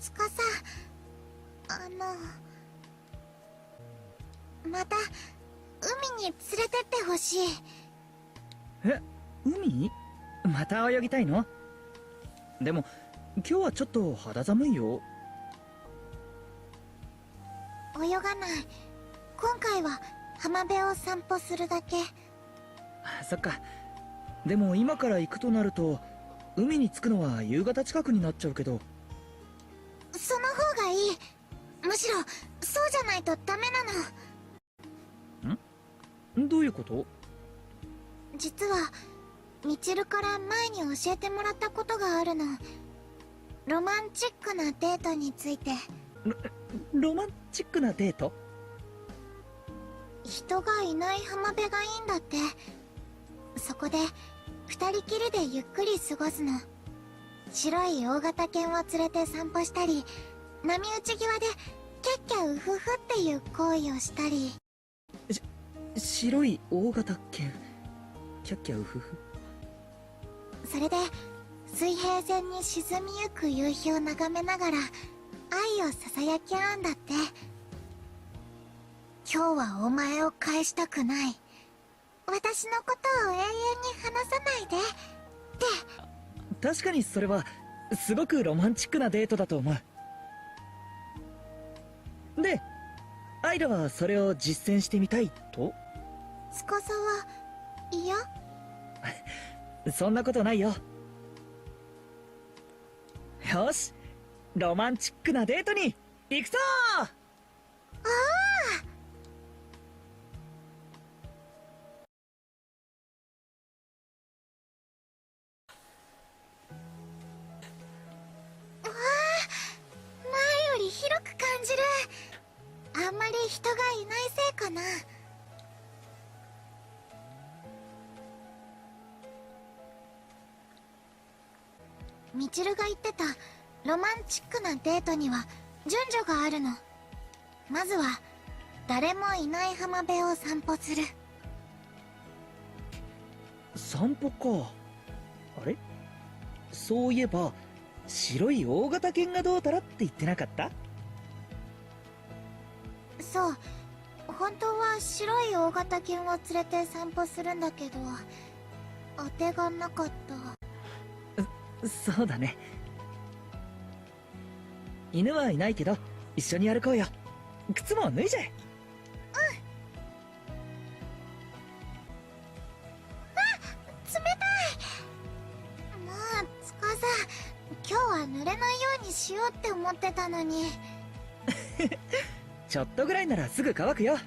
司、また海に連れてってほしい。え、海？また泳ぎたいの？でも今日はちょっと肌寒いよ。泳がない。今回は浜辺を散歩するだけ。そっか。でも今から行くとなると海に着くのは夕方近くになっちゃうけど。その方がいい。むしろそうじゃないとダメなの。どういうこと？実はみちるから前に教えてもらったことがあるの。ロマンチックなデートについて。ロマンチックなデート？人がいない浜辺がいいんだって。そこで二人きりでゆっくり過ごすの。白い大型犬を連れて散歩したり、波打ち際でキャッキャウフフっていう行為をしたり。白い大型犬キャッキャウフフ。それで水平線に沈みゆく夕日を眺めながら愛をささやき合うんだって。今日はお前を返したくない、私のことを永遠に離さないでって。確かにそれはすごくロマンチックなデートだと思う。で、アイラはそれを実践してみたいと？司は嫌？そんなことないよ。よし、ロマンチックなデートに行くぞー。ああ。前より広く感じる。あんまり人がいないせいかな。みちるが言ってたロマンチックなデートには順序があるの。まずは誰もいない浜辺を散歩する。散歩か。あれ、そういえば白い大型犬がどうたらって言ってなかった？そう、本当は白い大型犬を連れて散歩するんだけど当てがなかった。そうだね。犬はいないけど一緒に歩こうよ。靴も脱いじゃえ。冷たい。もう司、今日は濡れないようにしようって思ってたのに。ちょっとぐらいならすぐ乾くよ。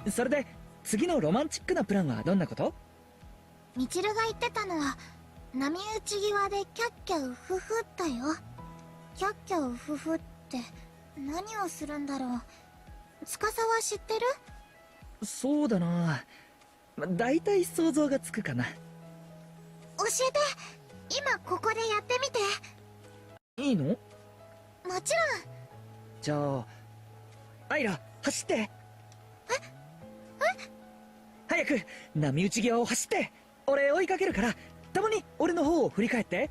それで次のロマンチックなプランはどんなこと？みちるが言ってたのは波打ち際でキャッキャウフフだよ。キャッキャウフフって何をするんだろう。司は知ってる？そうだな、だいたい想像がつくかな。教えて。今ここでやってみて。いいの？もちろん。じゃあアイラ走って。早く波打ち際を走って。俺追いかけるからたまに俺の方を振り返って。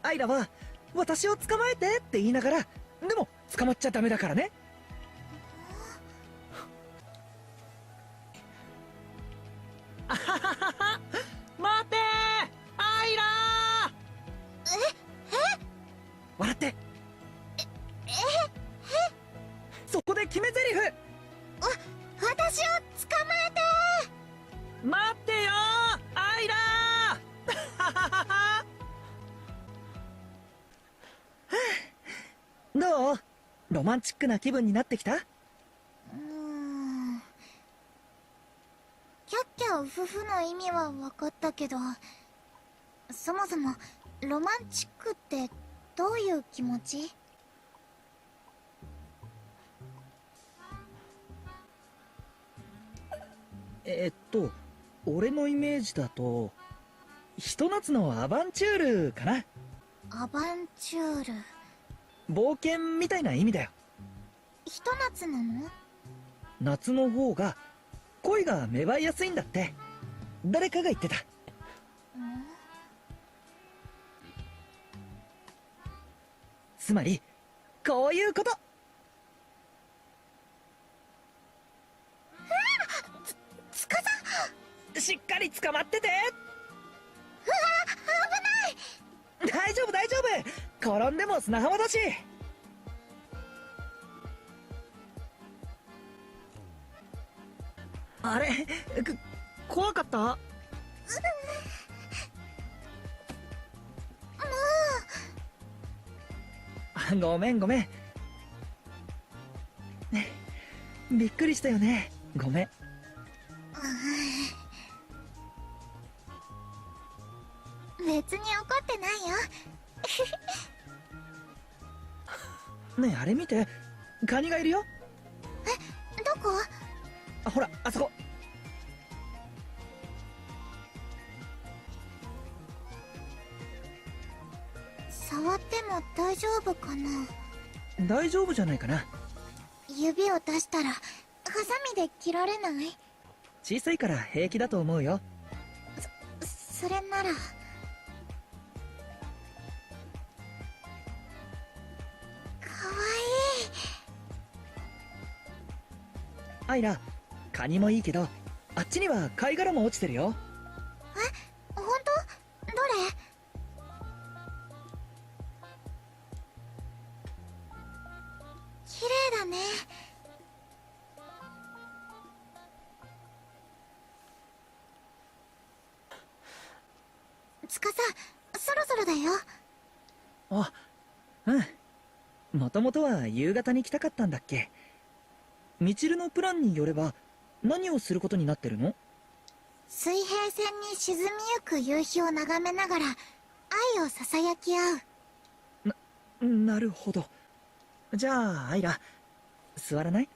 アイラは私を捕まえてって言いながら、でも捕まっちゃダメだからね。あははは、待てーアイラー。笑って。そこで決め台詞。私を捕まえて。待ってよーアイラー。どう？ロマンチックな気分になってきた？キャッキャウフフの意味は分かったけど、そもそもロマンチックってどういう気持ち？俺のイメージだとひと夏のアバンチュールかな。アバンチュール。冒険みたいな意味だよ。ひと夏なの？夏の方が恋が芽生えやすいんだって誰かが言ってた。つまりこういうこと。つかさ。しっかり捕まってて。うわ、危ない。大丈夫大丈夫、転んでも砂浜だし。あれ、怖かった？もう。ごめんごめん。びっくりしたよね。ごめん。別に怒ってないよ。ねえ、あれ見て、カニがいるよ。どこ？あ、ほら、あそこ。触っても大丈夫かな？大丈夫じゃないかな。指を出したらハサミで切られない？小さいから平気だと思うよ。それなら。かわいい。アイラ、カニもいいけど、あっちには貝殻も落ちてるよ。ほんと？どれ？綺麗だね。つかさ、そろそろだよ。あ、うん。もともとは夕方に来たかったんだっけ。みちるのプランによれば、何をすることになってるの？水平線に沈みゆく夕日を眺めながら愛をささやき合う。なるほど。じゃあ、アイラ、座らない？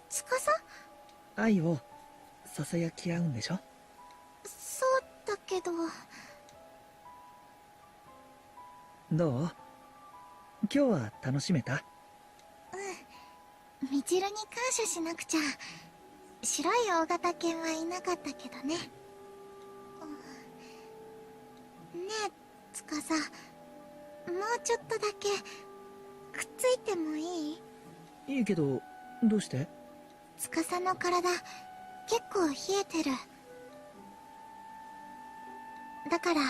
つかさ？愛をささやき合うんでしょ？そうだけど。どう？今日は楽しめた？みちるに感謝しなくちゃ。白い大型犬はいなかったけどね。ねえ、つかさ、もうちょっとだけくっついてもいい？いいけど、どうして？つかさの体、結構冷えてる。だから、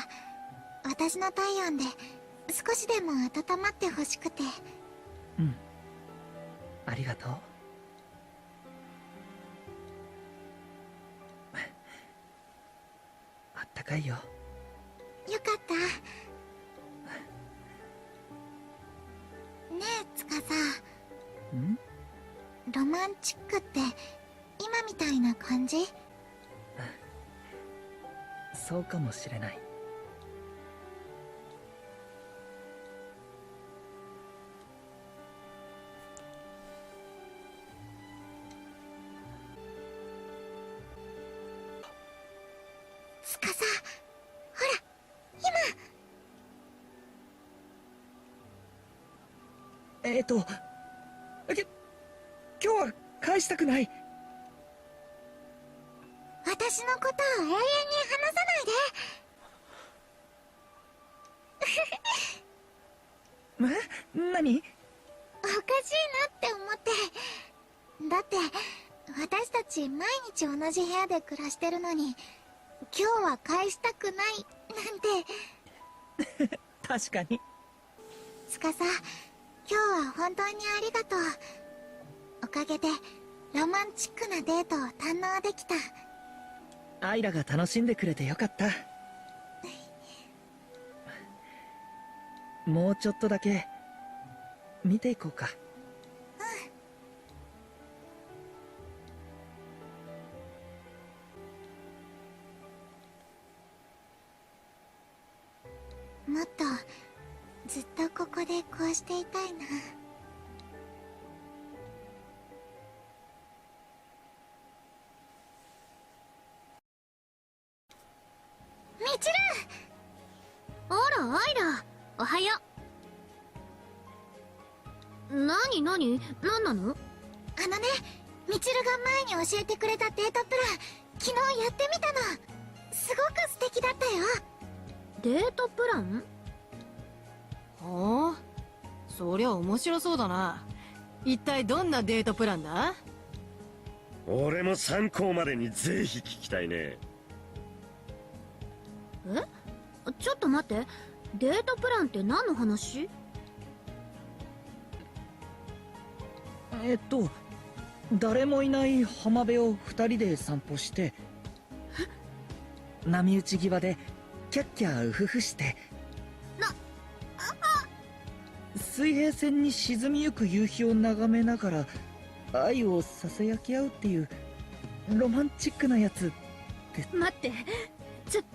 私の体温で少しでも温まってほしくて。うん。ありがとう。あったかいよ。よかった。ねえ、つかさ。ん？ロマンチックって今みたいな感じ？そうかもしれない。つかさ、ほら、今。今日は返したくない。私のことを永遠に離さないで。何？おかしいなって思って。だって私たち毎日同じ部屋で暮らしてるのに、今日は返したくないなんて。確かに。つかさ、今日は本当にありがとう。おかげでロマンチックなデートを堪能できた。アイラが楽しんでくれてよかった。もうちょっとだけ見ていこうか。もっとずっとここでこうしていたいな。みちる！あら、アイラ、おはよう。なになに、なんなの？あのね、みちるが前に教えてくれたデートプラン、昨日やってみたの。すごく素敵だったよ。デートプラン？ほう、そりゃ面白そうだな。一体どんなデートプランだ？俺も参考までにぜひ聞きたいね。え？ちょっと待って、デートプランって何の話？誰もいない浜辺を2人で散歩して、波打ち際でキャッキャウフフして、水平線に沈みゆく夕日を眺めながら愛をささやき合うっていうロマンチックなやつ。待って、待って。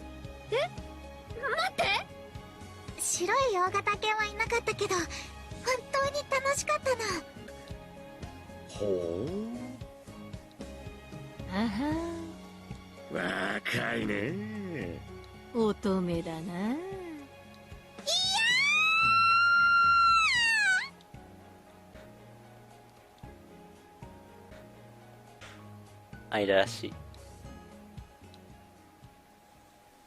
白い大型犬はいなかったけど、本当に楽しかったの。ほあはう、若いね。乙女だな。愛らしい。